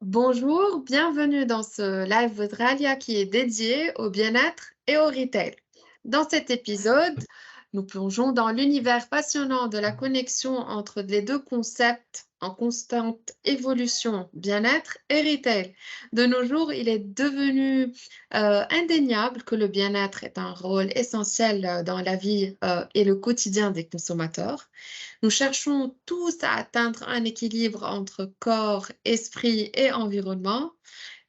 Bonjour, bienvenue dans ce live Australia qui est dédié au bien-être et au retail. Dans cet épisode, nous plongeons dans l'univers passionnant de la connexion entre les deux concepts en constante évolution, bien-être et retail. De nos jours, il est devenu indéniable que le bien-être est un rôle essentiel dans la vie et le quotidien des consommateurs. Nous cherchons tous à atteindre un équilibre entre corps, esprit et environnement,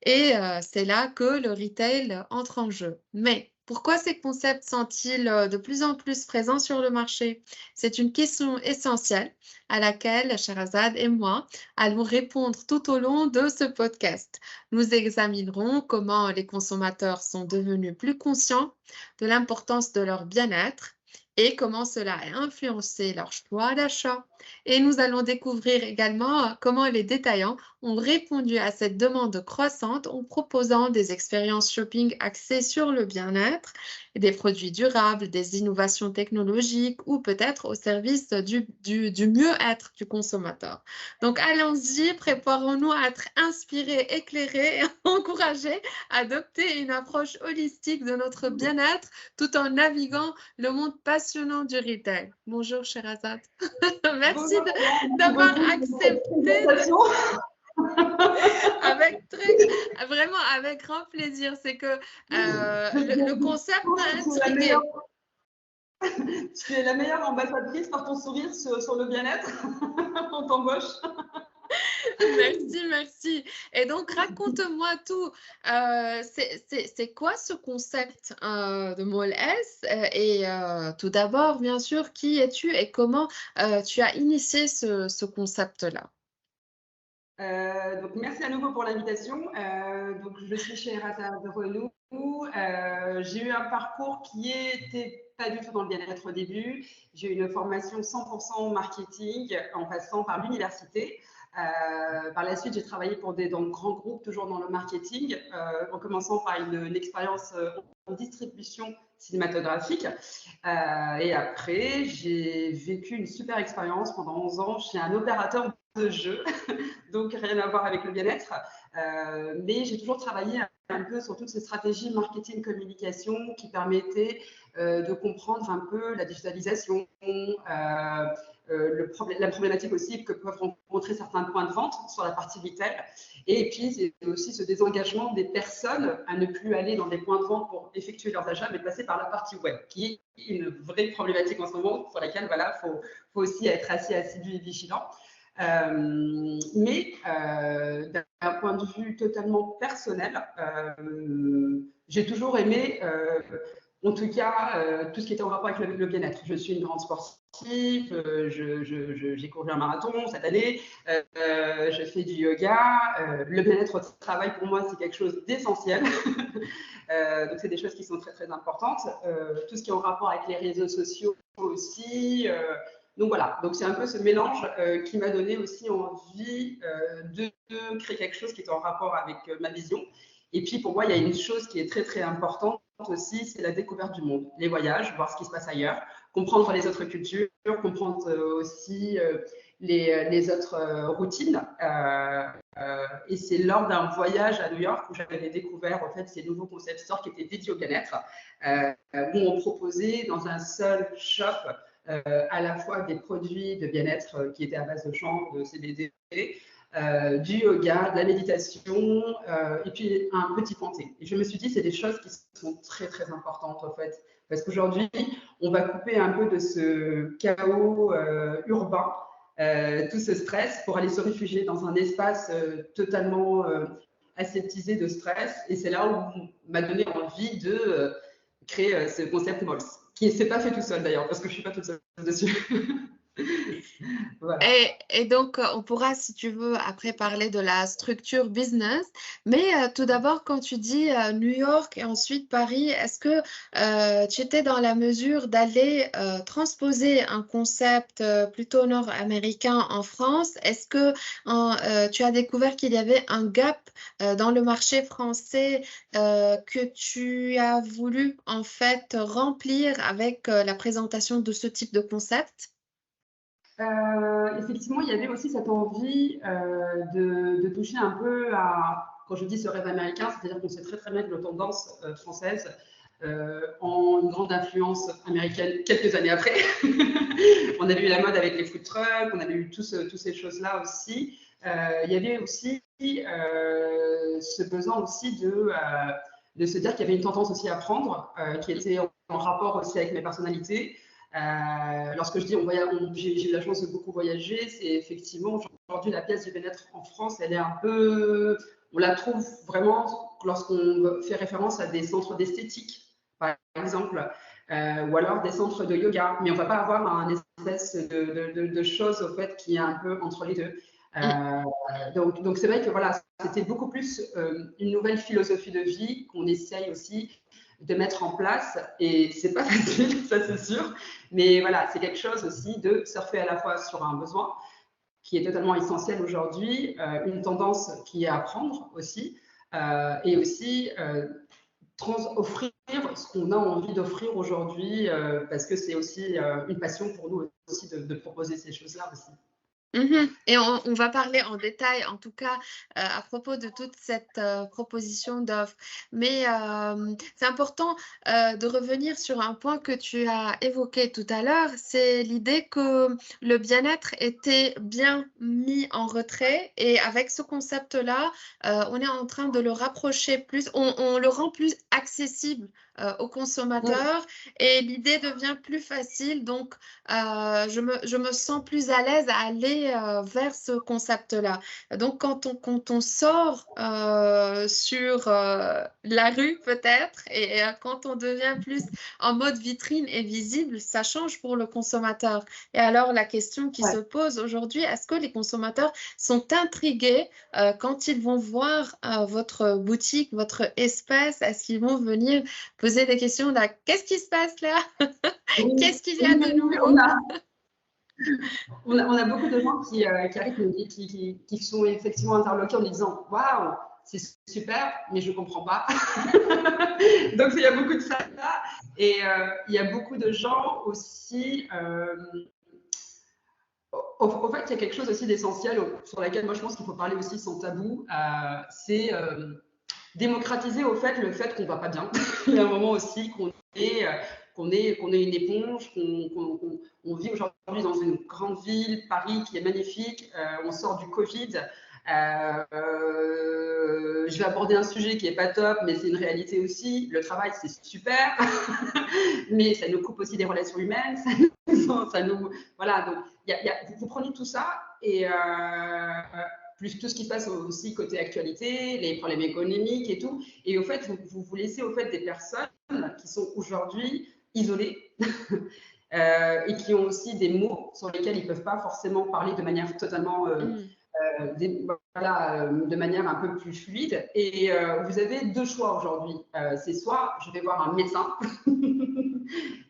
et c'est là que le retail entre en jeu. Mais pourquoi ces concepts sont-ils de plus en plus présents sur le marché? C'est une question essentielle à laquelle Sherazade et moi allons répondre tout au long de ce podcast. Nous examinerons comment les consommateurs sont devenus plus conscients de l'importance de leur bien-être et comment cela a influencé leur choix d'achat. Et nous allons découvrir également comment les détaillants ont répondu à cette demande croissante en proposant des expériences shopping axées sur le bien-être, des produits durables, des innovations technologiques ou peut-être au service du mieux-être du consommateur. Donc allons-y, préparons-nous à être inspirés, éclairés et encouragés à adopter une approche holistique de notre bien-être tout en naviguant le monde passionnant du retail. Bonjour Sherazade. Merci Bonjour, merci d'avoir beaucoup pour cette accepté présentation. vraiment avec grand plaisir. C'est que le Je concept trouve m'a que intriguée. tu es la meilleure ambassadrice par ton sourire sur le bien-être. On t'embauche. Merci, merci. Et donc, raconte-moi tout. C'est quoi ce concept de Mall S? Et tout d'abord, bien sûr, qui es-tu et comment tu as initié ce concept-là? Donc, merci à nouveau pour l'invitation. Donc, je suis chez Errata de Renou. J'ai eu un parcours qui était pas du tout dans le bien-être au début. J'ai eu une formation 100% marketing en passant par l'université. Par la suite, j'ai travaillé dans de grands groupes, toujours dans le marketing, en commençant par une expérience en distribution cinématographique. Et après, j'ai vécu une super expérience pendant 11 ans chez un opérateur de jeux, donc rien à voir avec le bien-être. Mais j'ai toujours travaillé un peu sur toutes ces stratégies marketing communication qui permettaient de comprendre un peu la digitalisation, la problématique aussi que peuvent rencontrer certains points de vente sur la partie retail. Et puis, c'est aussi ce désengagement des personnes à ne plus aller dans des points de vente pour effectuer leurs achats, mais passer par la partie web, qui est une vraie problématique en ce moment, sur laquelle voilà, faut aussi être assez assidu et vigilant. Mais d'un point de vue totalement personnel, j'ai toujours aimé en tout cas, tout ce qui était en rapport avec le bien-être. Je suis une grande sportive, j'ai couru un marathon cette année, je fais du yoga. Le bien-être au travail, pour moi, c'est quelque chose d'essentiel. Donc, c'est des choses qui sont très, très importantes. Tout ce qui est en rapport avec les réseaux sociaux aussi. Donc, voilà. Donc, c'est un peu ce mélange qui m'a donné aussi envie de créer quelque chose qui est en rapport avec ma vision. Et puis, pour moi, il y a une chose qui est très, très importante aussi, c'est la découverte du monde, les voyages, voir ce qui se passe ailleurs, comprendre les autres cultures, comprendre aussi les autres routines. Et c'est lors d'un voyage à New York où j'avais découvert en fait ces nouveaux concept stores qui étaient dédiés au bien-être, où on proposait dans un seul shop à la fois des produits de bien-être qui étaient à base de chanvre, de CBD, du yoga, de la méditation et puis un petit panté. Et je me suis dit, c'est des choses qui sont très, très importantes en fait. Parce qu'aujourd'hui, on va couper un peu de ce chaos urbain, tout ce stress pour aller se réfugier dans un espace totalement aseptisé de stress. Et c'est là où m'a donné envie de créer ce concept MOLS, qui ne s'est pas fait tout seul d'ailleurs, parce que je ne suis pas toute seule dessus. Voilà. Et donc, on pourra, si tu veux, après parler de la structure business. Mais tout d'abord, quand tu dis New York et ensuite Paris, est-ce que tu étais dans la mesure d'aller transposer un concept plutôt nord-américain en France? Est-ce que tu as découvert qu'il y avait un gap dans le marché français que tu as voulu en fait remplir avec la présentation de ce type de concept? Effectivement, il y avait aussi cette envie de toucher un peu à, quand je dis ce rêve américain, c'est-à-dire qu'on sait très très bien que nos tendances françaises ont une grande influence américaine quelques années après. On avait eu la mode avec les food trucks, on avait eu toutes ces choses-là aussi. Il y avait aussi ce besoin aussi de se dire qu'il y avait une tendance aussi à prendre, qui était en rapport aussi avec mes personnalités. Lorsque je dis j'ai eu la chance de beaucoup voyager, c'est effectivement aujourd'hui la pièce du bien-être en France, elle est un peu, on la trouve vraiment lorsqu'on fait référence à des centres d'esthétique, par exemple, ou alors des centres de yoga, mais on ne va pas avoir un espèce de chose au fait qui est un peu entre les deux. Donc c'est vrai que voilà, c'était beaucoup plus une nouvelle philosophie de vie qu'on essaye aussi de mettre en place, et c'est pas facile, ça c'est sûr, mais voilà, c'est quelque chose aussi de surfer à la fois sur un besoin qui est totalement essentiel aujourd'hui, une tendance qui est à prendre aussi, et aussi offrir ce qu'on a envie d'offrir aujourd'hui, parce que c'est aussi une passion pour nous aussi de proposer ces choses-là aussi. Et on va parler en détail, en tout cas, à propos de toute cette proposition d'offre. Mais c'est important de revenir sur un point que tu as évoqué tout à l'heure, c'est l'idée que le bien-être était bien mis en retrait. Et avec ce concept-là, on est en train de le rapprocher plus, on le rend plus accessible aux consommateurs et l'idée devient plus facile. Donc, je me sens plus à l'aise à aller vers ce concept-là. Donc, quand on sort sur la rue, peut-être, et quand on devient plus en mode vitrine et visible, ça change pour le consommateur. Et alors, la question qui se pose aujourd'hui, est-ce que les consommateurs sont intrigués quand ils vont voir votre boutique, votre espace? Est-ce qu'ils vont venir poser des questions là, qu'est-ce qui se passe là? Qu'est-ce qu'il y a de nouveau? On a beaucoup de gens qui arrivent, qui sont effectivement interloqués en disant waouh, c'est super, mais je ne comprends pas. Donc il y a beaucoup de ça. Et il y a beaucoup de gens aussi. Au fait, il y a quelque chose aussi d'essentiel sur laquelle moi je pense qu'il faut parler aussi sans tabou. C'est démocratiser au fait le fait qu'on va pas bien. Il y a un moment aussi qu'on est une éponge, qu'on vit aujourd'hui dans une grande ville, Paris, qui est magnifique. On sort du Covid. Je vais aborder un sujet qui est pas top, mais c'est une réalité aussi. Le travail, c'est super, mais ça nous coupe aussi des relations humaines. Ça nous, voilà. Donc, vous prenez tout ça et plus tout ce qui se passe aussi côté actualité, les problèmes économiques et tout. Et au fait, vous laissez au fait des personnes qui sont aujourd'hui isolées et qui ont aussi des mots sur lesquels ils ne peuvent pas forcément parler de manière totalement, de manière un peu plus fluide. Et vous avez deux choix aujourd'hui. C'est soit je vais voir un médecin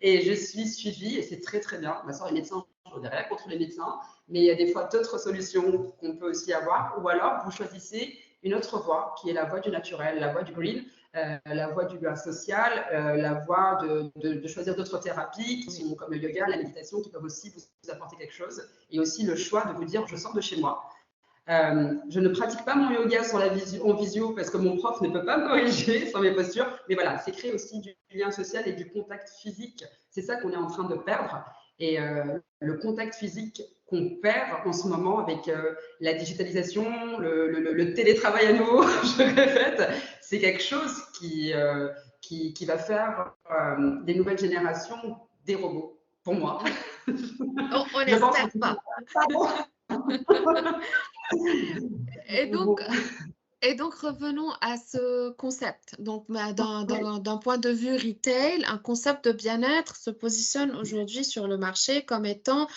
et je suis suivie, et c'est très très bien. Ma soeur est médecin, je n'ai rien contre les médecins, mais il y a des fois d'autres solutions qu'on peut aussi avoir. Ou alors vous choisissez une autre voie, qui est la voie du naturel, la voie du green, la voie du bien social, la voie de choisir d'autres thérapies qui sont comme le yoga, la méditation, qui peuvent aussi vous apporter quelque chose. Et aussi le choix de vous dire je sors de chez moi. Je ne pratique pas mon yoga en visio parce que mon prof ne peut pas me corriger sur mes postures. Mais voilà, c'est créer aussi du lien social et du contact physique. C'est ça qu'on est en train de perdre. Et le contact physique qu'on perd en ce moment avec la digitalisation, le télétravail à nouveau, je répète, c'est quelque chose qui va faire des nouvelles générations des robots, pour moi. On n'espère pas. Et donc, revenons à ce concept. Donc, d'un point de vue retail, un concept de bien-être se positionne aujourd'hui sur le marché comme étant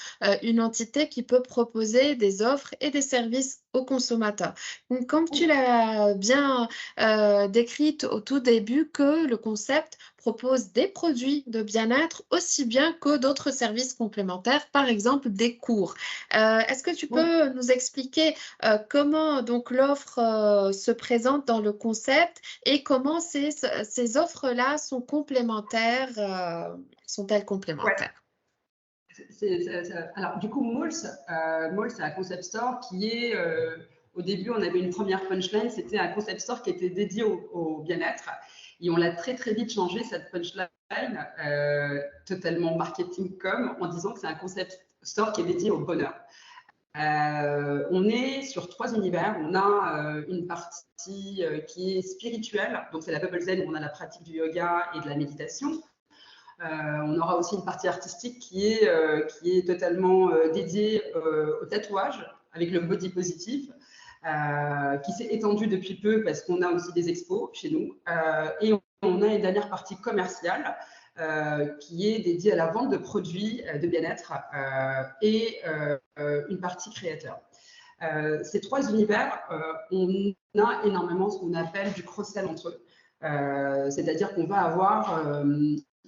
une entité qui peut proposer des offres et des services aux consommateurs. Donc, comme tu l'as bien décrite au tout début, que le concept propose des produits de bien-être aussi bien que d'autres services complémentaires, par exemple des cours. Est-ce que tu peux nous expliquer comment donc l'offre se présente dans le concept et comment ces offres-là sont complémentaires, sont-elles complémentaires? Alors, du coup, Malls, c'est un concept store qui est, au début, on avait une première punchline, c'était un concept store qui était dédié au bien-être. Et on l'a très, très vite changé, cette punchline, totalement marketing com, en disant que c'est un concept store qui est dédié au bonheur. On est sur 3 univers. On a une partie qui est spirituelle, donc c'est la Bubble Zen où on a la pratique du yoga et de la méditation. On aura aussi une partie artistique qui est totalement dédiée au tatouage avec le body positif, qui s'est étendue depuis peu parce qu'on a aussi des expos chez nous. Et on a une dernière partie commerciale qui est dédiée à la vente de produits de bien-être et une partie créateur. Ces 3 univers, on a énormément ce qu'on appelle du cross-sell entre eux. C'est-à-dire qu'on va avoir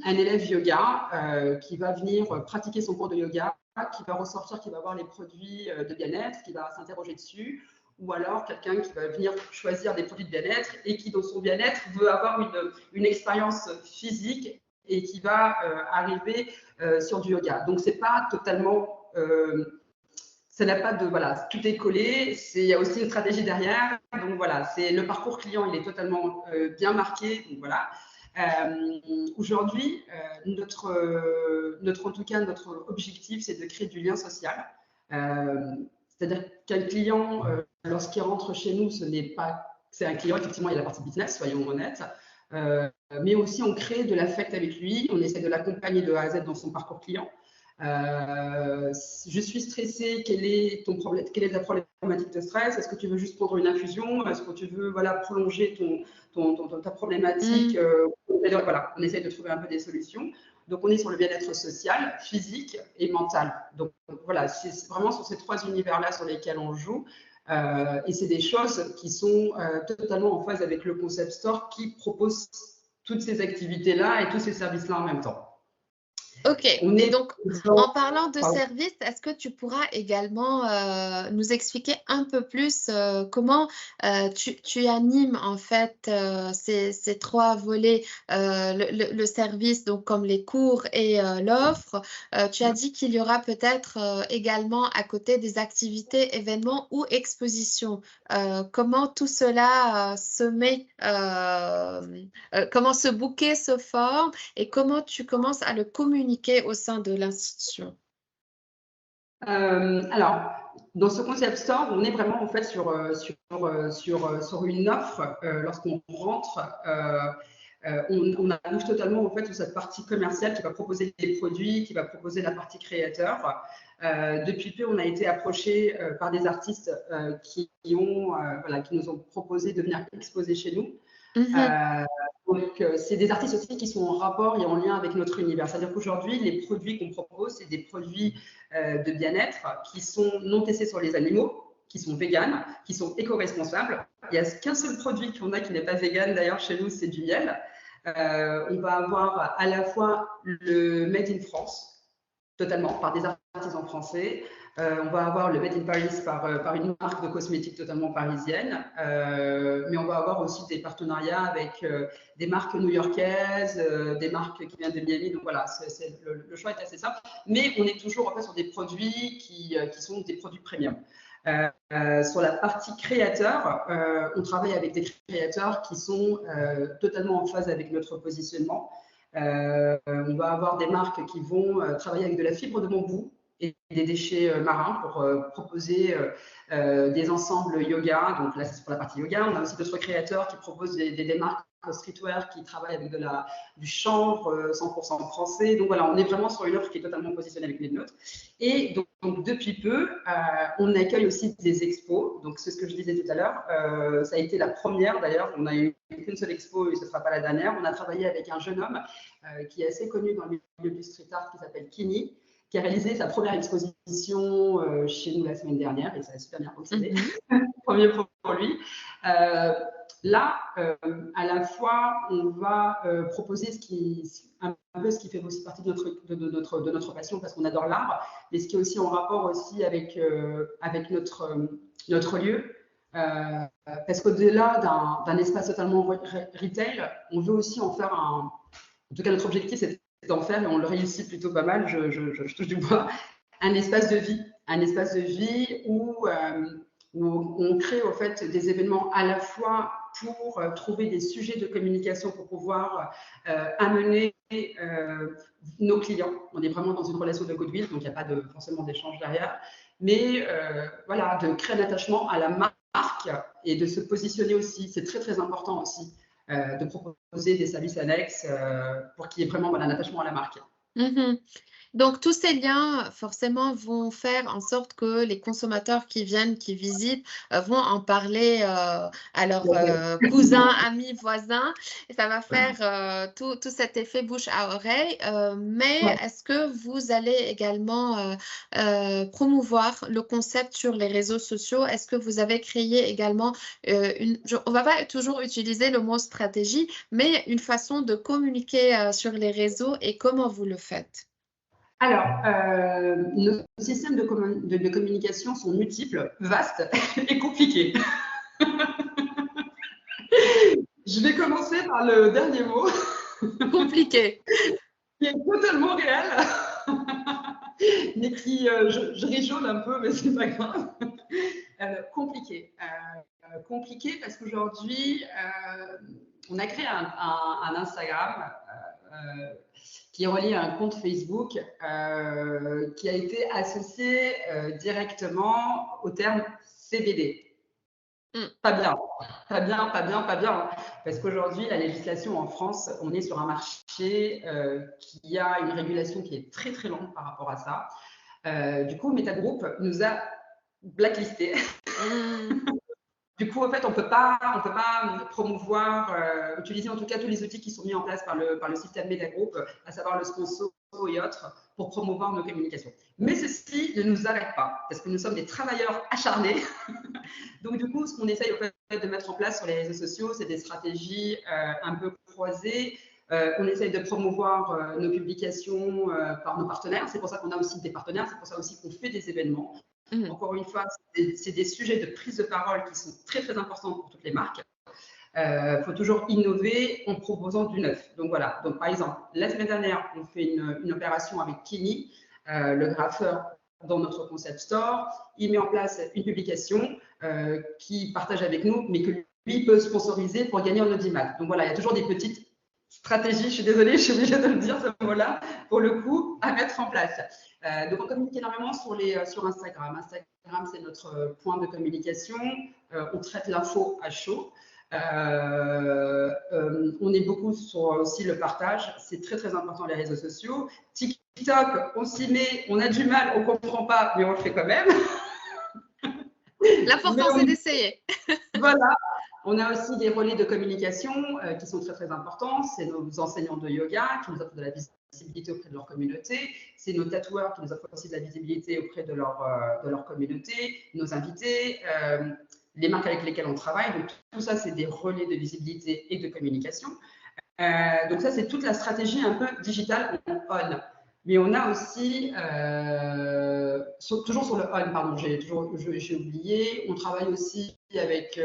un élève yoga qui va venir pratiquer son cours de yoga, qui va ressortir, qui va voir les produits de bien-être, qui va s'interroger dessus, ou alors quelqu'un qui va venir choisir des produits de bien-être et qui, dans son bien-être, veut avoir une expérience physique et qui va arriver sur du yoga. Donc, c'est pas totalement... ça n'a pas de... Voilà, tout est collé. Il y a aussi une stratégie derrière. Donc, voilà, le parcours client, il est totalement bien marqué. Donc, voilà. Aujourd'hui, notre objectif, c'est de créer du lien social. C'est-à-dire qu'un client, lorsqu'il rentre chez nous, c'est un client, effectivement, il y a la partie business, soyons honnêtes, mais aussi on crée de l'affect avec lui, on essaie de l'accompagner de A à Z dans son parcours client. Je suis stressée, quelle est ta problématique de stress? Est-ce que tu veux juste prendre une infusion? Est-ce que tu veux prolonger ta problématique? Voilà, on essaie de trouver un peu des solutions. Donc, on est sur le bien-être social, physique et mental. Donc, voilà, c'est vraiment sur ces 3 univers-là sur lesquels on joue. Et c'est des choses qui sont totalement en phase avec le concept store qui propose toutes ces activités-là et tous ces services-là en même temps. Ok, et donc en parlant de services, est-ce que tu pourras également nous expliquer un peu plus comment tu animes en fait ces 3 volets, le service, donc comme les cours et l'offre. Tu as dit qu'il y aura peut-être également à côté des activités, événements ou expositions. Comment tout cela se met, comment ce bouquet se forme et comment tu commences à le communiquer au sein de l'institution? Alors, dans ce concept store, on est vraiment en fait sur une offre. Lorsqu'on rentre, on arrive totalement en fait sur cette partie commerciale qui va proposer des produits, qui va proposer la partie créateur. Depuis peu, on a été approché par des artistes qui nous ont proposé de venir exposer chez nous. Donc, c'est des artistes aussi qui sont en rapport et en lien avec notre univers. C'est-à-dire qu'aujourd'hui, les produits qu'on propose, c'est des produits de bien-être qui sont non testés sur les animaux, qui sont véganes, qui sont éco-responsables. Il n'y a qu'un seul produit qu'on a qui n'est pas vegan, d'ailleurs, chez nous, c'est du miel. On va avoir à la fois le Made in France, totalement, par des artisans français. On va avoir le Made in Paris par une marque de cosmétiques totalement parisienne, mais on va avoir aussi des partenariats avec des marques new-yorkaises, des marques qui viennent de Miami. Donc voilà, le choix est assez simple, mais on est toujours en fait sur des produits qui sont des produits premium. Sur la partie créateur, on travaille avec des créateurs qui sont totalement en phase avec notre positionnement. On va avoir des marques qui vont travailler avec de la fibre de bambou et des déchets marins pour proposer des ensembles yoga. Donc là, c'est pour la partie yoga. On a aussi d'autres créateurs qui proposent des marques streetwear qui travaillent avec du chanvre 100% français. Donc voilà, on est vraiment sur une offre qui est totalement positionnée avec les nôtres. Et donc depuis peu, on accueille aussi des expos. Donc c'est ce que je disais tout à l'heure. Ça a été la première d'ailleurs. On a eu qu'une seule expo et ce ne sera pas la dernière. On a travaillé avec un jeune homme qui est assez connu dans le milieu du street art qui s'appelle Kini, qui a réalisé sa première exposition chez nous la semaine dernière et ça a super bien fonctionné. Premier pour lui. Là, à la fois, on va proposer un peu ce qui fait aussi partie de notre passion parce qu'on adore l'art, mais ce qui est aussi en rapport aussi avec notre lieu. Parce qu'au-delà d'un espace totalement retail, on veut aussi en faire en tout cas, notre objectif, c'est de d'en faire, et on le réussit plutôt pas mal, je touche du bois, un espace de vie où on crée au fait des événements à la fois pour trouver des sujets de communication pour pouvoir amener nos clients. On est vraiment dans une relation de goodwill, donc il n'y a pas forcément d'échange derrière, mais voilà, de créer un attachement à la marque et de se positionner aussi. C'est très très important aussi de proposer des services annexes pour qu'il y ait vraiment voilà, un attachement à la marque. Mhm. Donc, tous ces liens, forcément, vont faire en sorte que les consommateurs qui viennent, qui visitent, vont en parler à leurs cousins, amis, voisins. Et ça va faire tout cet effet bouche à oreille. Mais Ouais. est-ce que vous allez également promouvoir le concept sur les réseaux sociaux? Est-ce que vous avez créé également on va pas toujours utiliser le mot stratégie, mais une façon de communiquer sur les réseaux et comment vous le faites? Alors, nos systèmes de communication sont multiples, vastes et compliqués. Je vais commencer par le dernier mot, Compliqué. qui est totalement réel, mais qui, je rigole un peu, mais c'est pas grave. Compliqué. Compliqué parce qu'aujourd'hui, on a créé un Instagram qui est relié à un compte Facebook qui a été associé directement au terme CBD. Pas bien, pas bien, pas bien, pas bien. Parce qu'aujourd'hui, la législation en France, on est sur un marché qui a une régulation qui est très très lente par rapport à ça. Du coup, Meta Group nous a blacklisté. Du coup, en fait, on peut pas promouvoir, utiliser en tout cas tous les outils qui sont mis en place par le système Metagroup, à savoir le sponsor et autres, pour promouvoir nos communications. Mais ceci ne nous arrête pas, parce que nous sommes des travailleurs acharnés. Donc, du coup, ce qu'on essaye en fait, de mettre en place sur les réseaux sociaux, c'est des stratégies un peu croisées. On essaye de promouvoir nos publications par nos partenaires. C'est pour ça qu'on a aussi des partenaires, c'est pour ça aussi qu'on fait des événements. Encore une fois, c'est des sujets de prise de parole qui sont très très importants pour toutes les marques. Il faut toujours innover en proposant du neuf. Donc voilà. Donc par exemple, la semaine dernière, on fait une opération avec Kini, le graffeur dans notre concept store. Il met en place une publication qu'il partage avec nous, mais que lui peut sponsoriser pour gagner en audimat. Donc voilà, il y a toujours des petites stratégies, je suis désolée, je suis obligée de le dire ce mot-là, pour le coup, à mettre en place. Donc on communique énormément sur Instagram. Instagram, c'est notre point de communication. On traite l'info à chaud. On est beaucoup sur aussi le partage. C'est très très important les réseaux sociaux. TikTok, on s'y met, on a du mal, on ne comprend pas, mais on le fait quand même. L'important, c'est d'essayer. Voilà. On a aussi des relais de communication qui sont très très importants. C'est nos enseignants de yoga qui nous offrent de la visibilité auprès de leur communauté. C'est nos tatoueurs qui nous offrent aussi de la visibilité auprès de leur communauté. Nos invités, les marques avec lesquelles on travaille. Donc tout ça, c'est des relais de visibilité et de communication. Donc ça, c'est toute la stratégie un peu digitale en on. Mais on a aussi, toujours sur le on, pardon, j'ai oublié, on travaille aussi avec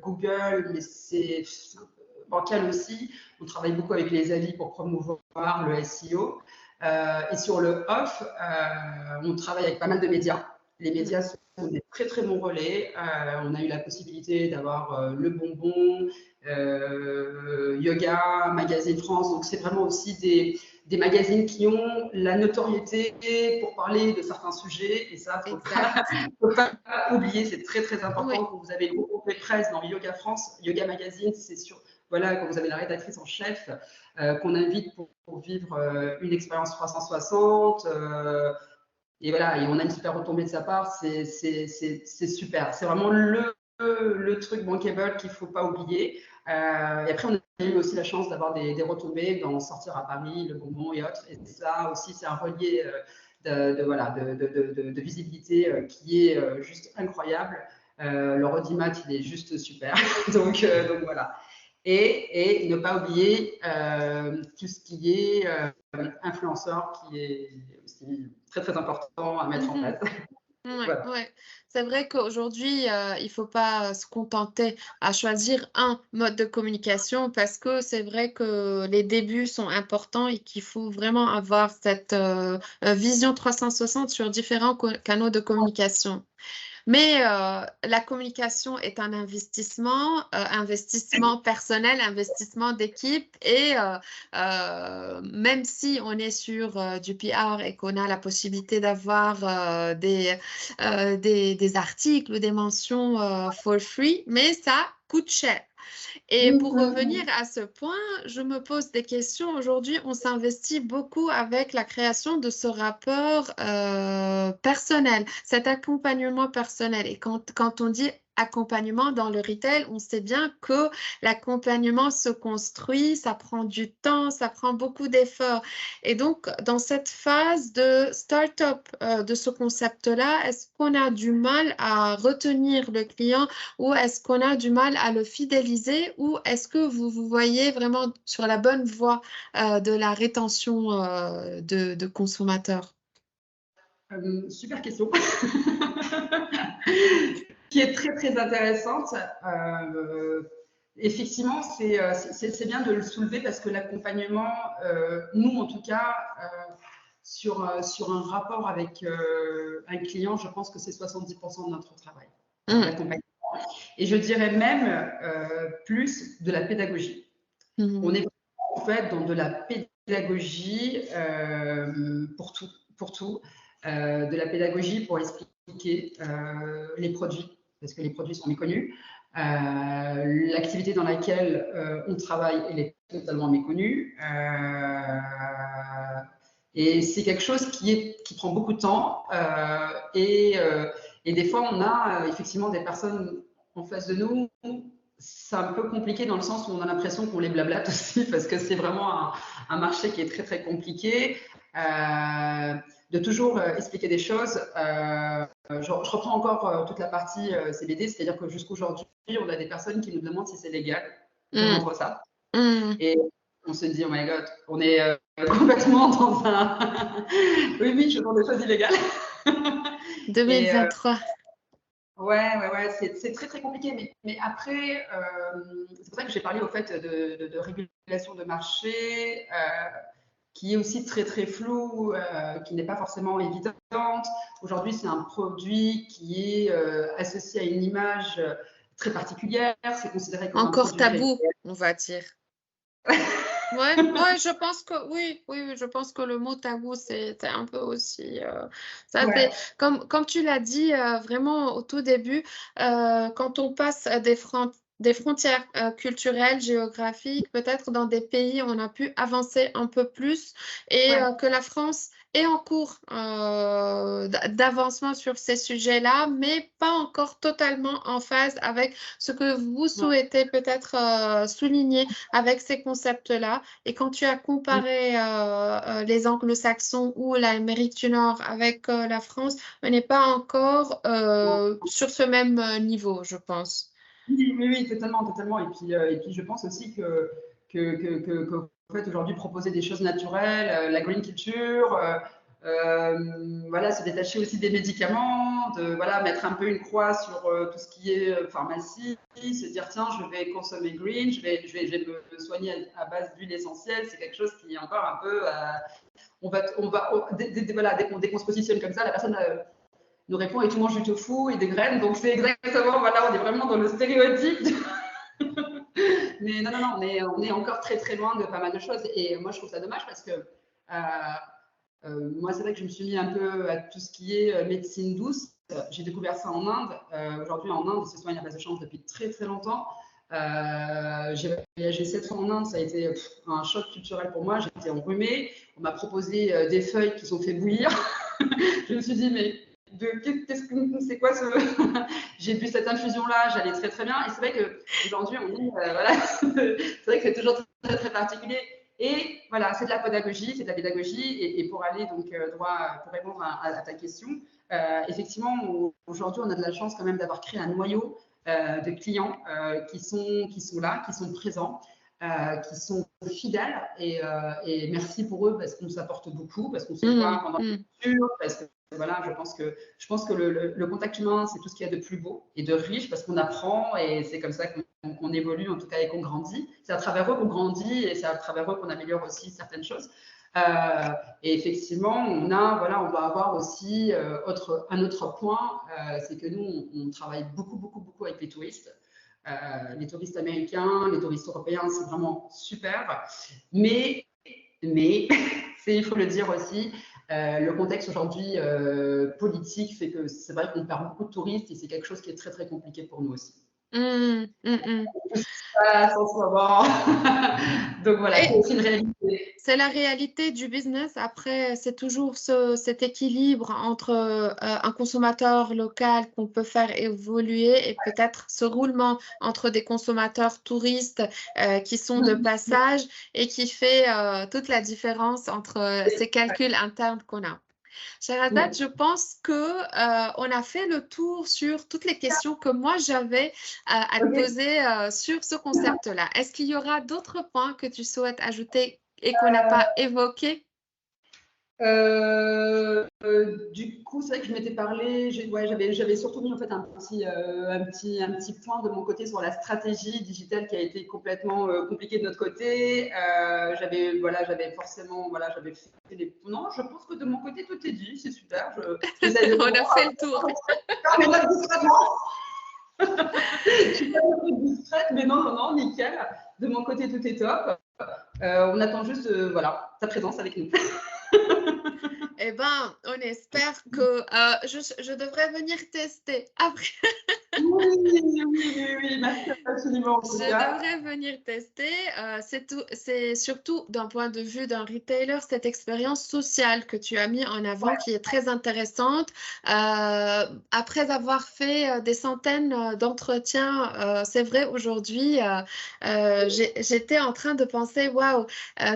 Google, mais c'est bancal aussi. On travaille beaucoup avec les avis pour promouvoir le SEO. Et sur le off, on travaille avec pas mal de médias. Les médias sont des très très bons relais. On a eu la possibilité d'avoir Le Bonbon, Yoga, Magazine France. Donc c'est vraiment aussi des magazines qui ont la notoriété pour parler de certains sujets. Et ça, il ne faut pas oublier, c'est très très important. Oui. Quand vous avez le groupe de presse dans Yoga France, Yoga Magazine, c'est sûr. Voilà, quand vous avez la rédactrice en chef qu'on invite pour vivre une expérience 360. Et voilà, et on a une super retombée de sa part, c'est super. C'est vraiment le truc bankable qu'il ne faut pas oublier. Et après, on a eu aussi la chance d'avoir des retombées dans Sortir à Paris, Le Bonbon et autres. Et ça aussi, c'est un relier de visibilité qui est juste incroyable. Le audimat, il est juste super. donc voilà. Et ne pas oublier tout ce qui est influenceur, qui est aussi très très important à mettre en place. Ouais, Voilà. ouais. C'est vrai qu'aujourd'hui, il ne faut pas se contenter à choisir un mode de communication parce que c'est vrai que les débuts sont importants et qu'il faut vraiment avoir cette vision 360 sur différents canaux de communication. Mais la communication est un investissement, investissement personnel, investissement d'équipe et même si on est sur du PR et qu'on a la possibilité d'avoir des articles ou des mentions for free, mais ça coûte cher. Et pour revenir Mhm. à ce point, je me pose des questions. Aujourd'hui, on s'investit beaucoup avec la création de ce rapport personnel, cet accompagnement personnel. Et quand on dit accompagnement dans le retail, on sait bien que l'accompagnement se construit, ça prend du temps, ça prend beaucoup d'efforts. Et donc, dans cette phase de start-up de ce concept-là, est-ce qu'on a du mal à retenir le client ou est-ce qu'on a du mal à le fidéliser ou est-ce que vous vous voyez vraiment sur la bonne voie de la rétention de consommateurs? Super question. Qui est très très intéressante. Effectivement, c'est bien de le soulever parce que l'accompagnement, nous en tout cas, sur un rapport avec un client, je pense que c'est 70% de notre travail, Mm, l'accompagnement. Et je dirais même plus de la pédagogie. On mm, est en fait dans de la pédagogie pour tout, pour tout. De la pédagogie pour expliquer les produits, parce que les produits sont méconnus. L'activité dans laquelle on travaille, elle est totalement méconnue. Et c'est quelque chose qui prend beaucoup de temps. Et des fois, on a effectivement des personnes en face de nous. C'est un peu compliqué dans le sens où on a l'impression qu'on les blablate aussi, parce que c'est vraiment un marché qui est très très compliqué. De toujours expliquer des choses. Je reprends encore toute la partie CBD, c'est-à-dire que jusqu'aujourd'hui, on a des personnes qui nous demandent si c'est légal de mm, vendre ça. mm. Et on se dit, oh my god, on est complètement dans un. Oui, oui, je vends des choses illégales. Et 2023. ouais, c'est très très compliqué. Mais après, c'est pour ça que j'ai parlé au fait de régulation de marché. Qui est aussi très très floue, qui n'est pas forcément évidente. Aujourd'hui, c'est un produit qui est associé à une image très particulière. C'est considéré comme un Encore produit tabou, réel. on va dire. Ouais, ouais, je pense que oui, oui, oui, je pense que le mot tabou, c'est un peu aussi ça, c'est Ouais, comme tu l'as dit vraiment au tout début, quand on passe à des frontières culturelles, géographiques, peut-être dans des pays où on a pu avancer un peu plus et ouais. que la France est en cours d'avancement sur ces sujets-là, mais pas encore totalement en phase avec ce que vous souhaitez peut-être souligner avec ces concepts-là. Et quand tu as comparé les anglo-saxons ou l'Amérique du Nord avec la France, on n'est pas encore sur ce même niveau, je pense. Oui, oui, oui, totalement, totalement. Et puis je pense aussi en fait, aujourd'hui, proposer des choses naturelles, la green culture, voilà, se détacher aussi des médicaments, de voilà, mettre un peu une croix sur tout ce qui est pharmacie, se dire tiens, je vais consommer green, je vais me soigner à base d'huile essentielle, c'est quelque chose qui est encore un peu. Voilà, dès qu'on se positionne comme ça, la personne nous répond et tout mange du tofu et des graines. Donc c'est exactement, voilà, on est vraiment dans le stéréotype. Mais non, non, non, on est encore très très loin de pas mal de choses. Et moi, je trouve ça dommage parce que moi, c'est vrai que je me suis mis un peu à tout ce qui est médecine douce. J'ai découvert ça en Inde. Aujourd'hui, en Inde, ils se soignent à base de chanvre depuis très très longtemps. J'ai voyagé 7 fois en Inde, ça a été un choc culturel pour moi. J'étais enrhumée, on m'a proposé des feuilles qui sont fait bouillir. Je me suis dit, mais c'est quoi ce. J'ai bu cette infusion-là, j'allais très très bien. Et c'est vrai qu'aujourd'hui, on dit, voilà, c'est vrai que c'est toujours très très particulier. Et voilà, c'est de la pédagogie, c'est de la pédagogie. Et pour aller donc droit, pour répondre à ta question, effectivement, aujourd'hui, on a de la chance quand même d'avoir créé un noyau de clients qui sont là, qui sont présents. Qui sont fidèles et merci pour eux parce qu'on s'apporte beaucoup, parce qu'on se voit Mm, pendant mm, les lectures, parce voilà, je pense que le contact humain, c'est tout ce qu'il y a de plus beau et de riche parce qu'on apprend et c'est comme ça qu'on évolue, en tout cas, et qu'on grandit. C'est à travers eux qu'on grandit et c'est à travers eux qu'on améliore aussi certaines choses. Et effectivement, voilà, on doit avoir aussi un autre point, c'est que nous, on travaille beaucoup, beaucoup, beaucoup avec les touristes. Les touristes américains, les touristes européens, c'est vraiment super. Mais il faut le dire aussi, le contexte aujourd'hui politique fait que c'est vrai qu'on perd beaucoup de touristes et c'est quelque chose qui est très, très compliqué pour nous aussi. Voilà, sans savoir. Donc voilà, c'est aussi une réalité. C'est la réalité du business. Après, c'est toujours cet équilibre entre un consommateur local qu'on peut faire évoluer et peut-être ce roulement entre des consommateurs touristes qui sont de passage et qui fait toute la différence entre ces calculs internes qu'on a. Sherazade, je pense que on a fait le tour sur toutes les questions que moi j'avais à te poser sur ce concept-là. Est-ce qu'il y aura d'autres points que tu souhaites ajouter et qu'on n'a pas évoqué? Du coup, c'est vrai que je m'étais parlé, j'avais surtout mis en fait un petit point de mon côté sur la stratégie digitale qui a été complètement compliquée de notre côté. J'avais forcément, voilà, j'avais fait des. Non, je pense que de mon côté tout est dit, c'est super. On a fait le tour. Mais là, discrètement. Je suis pas un peu discrète, mais non, nickel. De mon côté tout est top. On attend juste, voilà, ta présence avec nous. Eh ben, on espère que je devrais venir tester après. Oui, merci absolument. Je devrais venir tester. C'est surtout d'un point de vue d'un retailer, cette expérience sociale que tu as mis en avant qui est très intéressante. Après avoir fait des centaines d'entretiens, c'est vrai, aujourd'hui, j'étais en train de penser, waouh,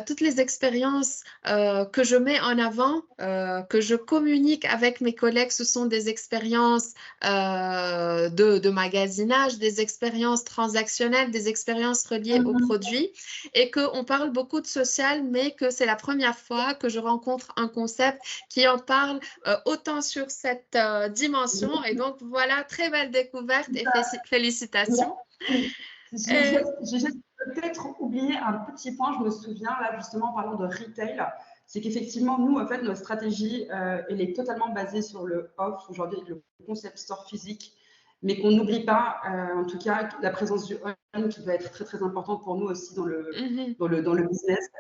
toutes les expériences que je mets en avant, que je communique avec mes collègues, ce sont des expériences de magasinage, des expériences transactionnelles, des expériences reliées aux produits et qu'on parle beaucoup de social, mais que c'est la première fois que je rencontre un concept qui en parle autant sur cette dimension. Et donc voilà, très belle découverte et félicitations. J'ai juste peut-être oublié un petit point, je me souviens là justement en parlant de retail, c'est qu'effectivement nous en fait notre stratégie elle est totalement basée sur le off aujourd'hui avec le concept store physique, mais qu'on n'oublie pas en tout cas la présence du on qui doit être très très importante pour nous aussi dans le business,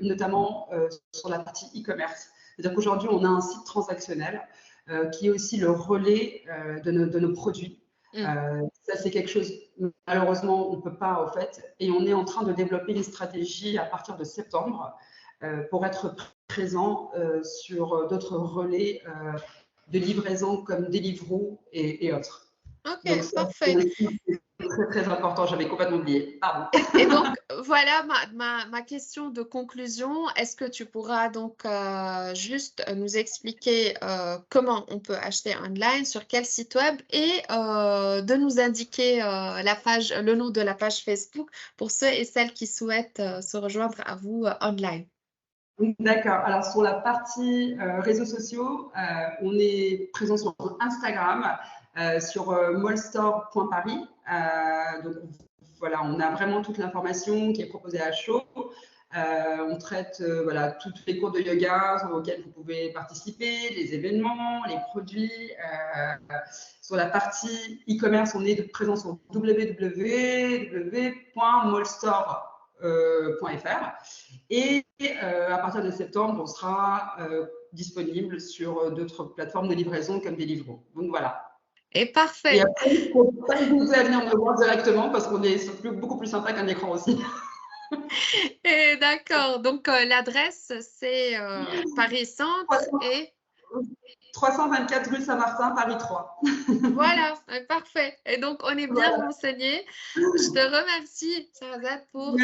notamment sur la partie e-commerce. C'est-à-dire qu'aujourd'hui on a un site transactionnel qui est aussi le relais de nos produits. Ça, c'est quelque chose, malheureusement, on ne peut pas, en fait, et on est en train de développer une stratégie à partir de septembre pour être présent sur d'autres relais de livraison comme Deliveroo et autres. Ok, Donc, ça, parfait. c'est très, très important. J'avais complètement oublié. Pardon. Et donc, voilà ma question de conclusion. Est-ce que tu pourras donc juste nous expliquer comment on peut acheter online, sur quel site web et de nous indiquer le nom de la page Facebook pour ceux et celles qui souhaitent se rejoindre à vous online? D'accord. Alors, sur la partie réseaux sociaux, on est présent sur Instagram, sur mallstore.paris. Donc, voilà, on a vraiment toute l'information qui est proposée à chaud. On traite voilà, toutes les cours de yoga auxquels vous pouvez participer, les événements, les produits. Sur la partie e-commerce, on est présent sur www.mallstore.fr. Et à partir de septembre, on sera disponible sur d'autres plateformes de livraison comme Deliveroo. Donc voilà. Et parfait. Et après, il ne faut pas hésiter à venir me voir directement parce qu'on est beaucoup plus sympa qu'un écran aussi. Et d'accord. Donc l'adresse, c'est Paris Centre et 324 rue Saint-Martin, Paris 3. Voilà, parfait. Et donc, on est bien renseigné. Je te remercie, Sherazade, pour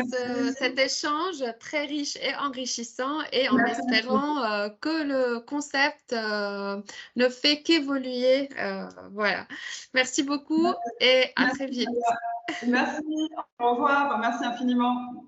cet échange très riche et enrichissant et en espérant que le concept ne fait qu'évoluer. Voilà. Merci beaucoup et à très vite. Merci, au revoir, merci infiniment.